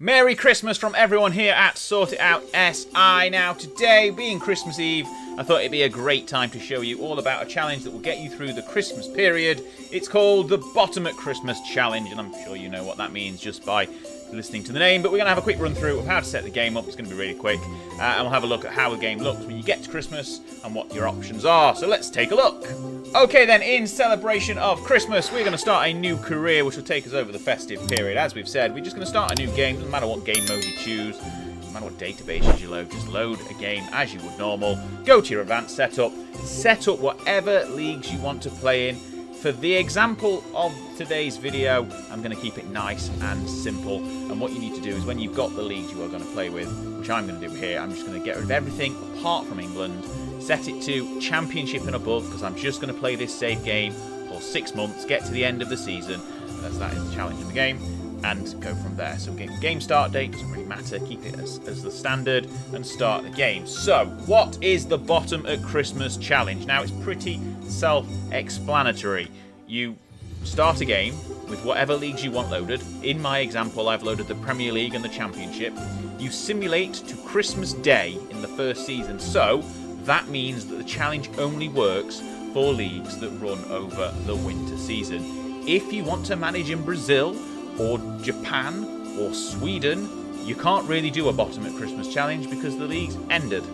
Merry Christmas from everyone here at Sort It Out SI. Now today, being Christmas Eve, I thought it'd be a great time to show you all about a challenge that will get you through the Christmas period. It's called the Bottom at Christmas Challenge, and I'm sure you know what that means just by listening to the name, but we're going to have a quick run through of how to set the game up. It's going to be really quick, and we'll have a look at how the game looks when you get to Christmas and what your options are. So let's take a look. Okay then, in celebration of Christmas, we're going to start a new career which will take us over the festive period. As we've said, we're just going to start a new game. Doesn't matter what game mode you choose, doesn't matter what databases you load, just load a game as you would normal. Go to your advanced setup, set up whatever leagues you want to play in. For the example of today's video, I'm going to keep it nice and simple. And what you need to do is when you've got the leagues you are going to play with, which I'm going to do here, I'm just going to get rid of everything apart from England, set it to Championship and above, because I'm just going to play this save game for 6 months, get to the end of the season, as that is the challenge of the game, and go from there. So game start date, doesn't really matter, keep it as the standard, and start the game. So, what is the Bottom at Christmas Challenge? Now, it's pretty self-explanatory. You start a game with whatever leagues you want loaded. In my example, I've loaded the Premier League and the Championship. You simulate to Christmas Day in the first season, so that means that the challenge only works for leagues that run over the winter season. If you want to manage in Brazil, or Japan, or Sweden, you can't really do a Bottom at Christmas Challenge because the league's ended.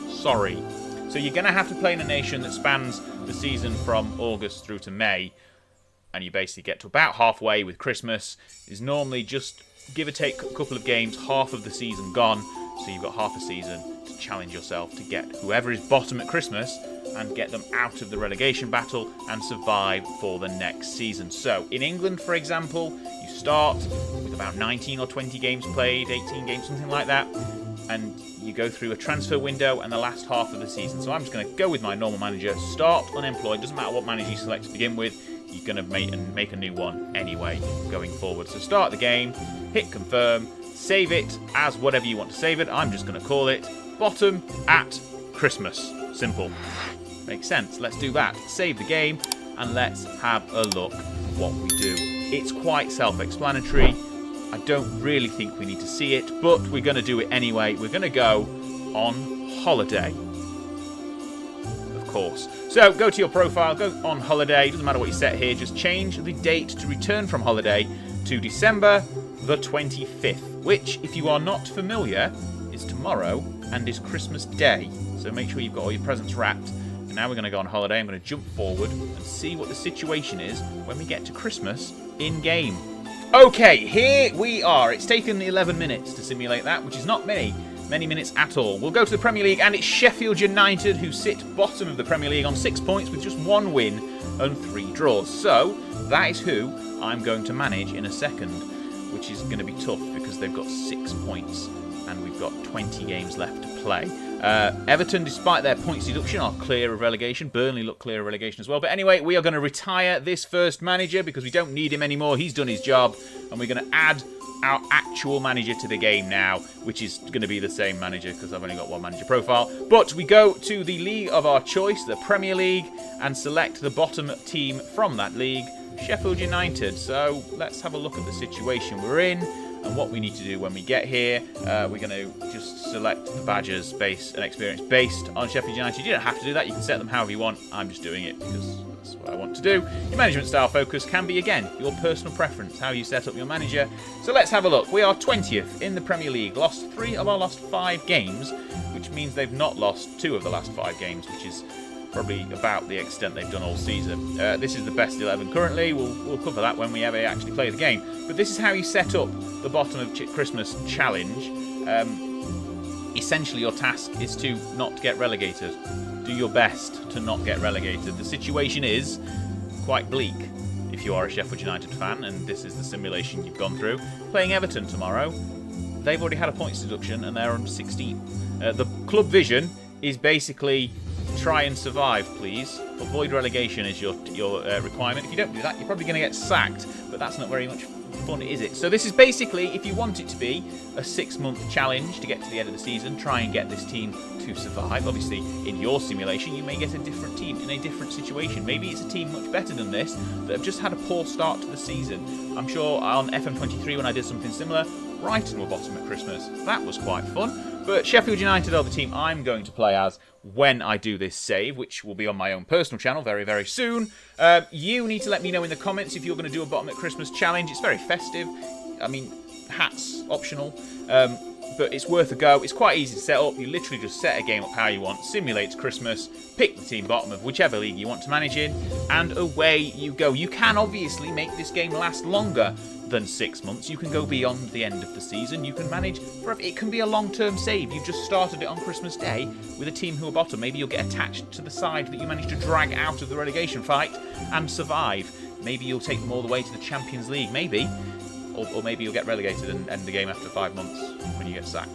Sorry. So you're going to have to play in a nation that spans the season from August through to May, and you basically get to about halfway with Christmas. Is normally just, give or take a couple of games, half of the season gone, so you've got half a season to challenge yourself to get whoever is bottom at Christmas and get them out of the relegation battle and survive for the next season. So in England, for example, you start with about 19 or 20 games played, 18 games, something like that, and you go through a transfer window and the last half of the season. So I'm just going to go with my normal manager, start unemployed, doesn't matter what manager you select to begin with, you're going to make a new one anyway going forward. So start the game, hit confirm, save it as whatever you want to save it. I'm just going to call it Bottom at Christmas. Simple. Makes sense. Let's do that. Save the game and let's have a look at what we do. It's quite self-explanatory. I don't really think we need to see it, but we're going to do it anyway. We're going to go on holiday. Of course. So go to your profile, go on holiday. Doesn't matter what you set here. Just change the date to return from holiday to December the 25th, which, if you are not familiar, is tomorrow and is Christmas Day. So make sure you've got all your presents wrapped. And now we're going to go on holiday. I'm going to jump forward and see what the situation is when we get to Christmas in-game. Okay, here we are. It's taken 11 minutes to simulate that, which is not many minutes at all. We'll go to the Premier League, and it's Sheffield United who sit bottom of the Premier League on 6 points with just 1 win and 3 draws. So that is who I'm going to manage in a second, which is going to be tough because they've got 6 points and we've got 20 games left to play. Everton, despite their points deduction, are clear of relegation. Burnley look clear of relegation as well. But anyway, we are going to retire this first manager because we don't need him anymore. He's done his job. And we're going to add our actual manager to the game now, which is going to be the same manager because I've only got one manager profile. But we go to the league of our choice, the Premier League, and select the bottom team from that league, Sheffield United. So let's have a look at the situation we're in and what we need to do when we get here. We're going to just select the badges and experience based on Sheffield United. You don't have to do that. You can set them however you want. I'm just doing it because that's what I want to do. Your management style focus can be, again, your personal preference, how you set up your manager. So let's have a look. We are 20th in the Premier League. Lost 3 of our last 5 games, which means they've not lost 2 of the last 5 games, which is probably about the extent they've done all season. This is the best 11 currently. We'll cover that when we ever actually play the game. But this is how you set up the Bottom of Christmas Challenge. Essentially, your task is to not get relegated. Do your best to not get relegated. The situation is quite bleak if you are a Sheffield United fan, and this is the simulation you've gone through. Playing Everton tomorrow, they've already had a points deduction and they're on 16th. The club vision is basically try and survive, please. Avoid relegation is your requirement. If you don't do that, you're probably going to get sacked, but that's not very much fun, is it? So this is basically, if you want it to be a 6-month challenge to get to the end of the season, try and get this team to survive. Obviously, in your simulation, you may get a different team in a different situation. Maybe it's a team much better than this that have just had a poor start to the season. I'm sure on FM24 when I did something similar, Brighton were bottom at Christmas. That was quite fun. But Sheffield United are the team I'm going to play as when I do this save, which will be on my own personal channel very, very soon. You need to let me know in the comments if you're going to do a bottom at Christmas challenge. It's very festive. I mean, hats optional. But it's worth a go. It's quite easy to set up. You literally just set a game up how you want, simulates Christmas, pick the team bottom of whichever league you want to manage in, and away you go. You can obviously make this game last longer than 6 months. You can go beyond the end of the season. You can manage forever. It can be a long-term save. You've just started it on Christmas Day with a team who are bottom. Maybe you'll get attached to the side that you managed to drag out of the relegation fight and survive. Maybe you'll take them all the way to the Champions League. Maybe. Or maybe you'll get relegated and end the game after 5 months when you get sacked.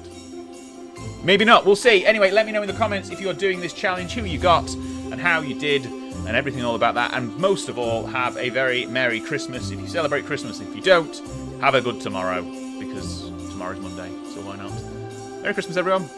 Maybe not. We'll see. Anyway, let me know in the comments if you're doing this challenge, who you got, and how you did, and everything all about that. And most of all, have a very Merry Christmas if you celebrate Christmas. If you don't, have a good tomorrow, because tomorrow's Monday, so why not? Merry Christmas, everyone.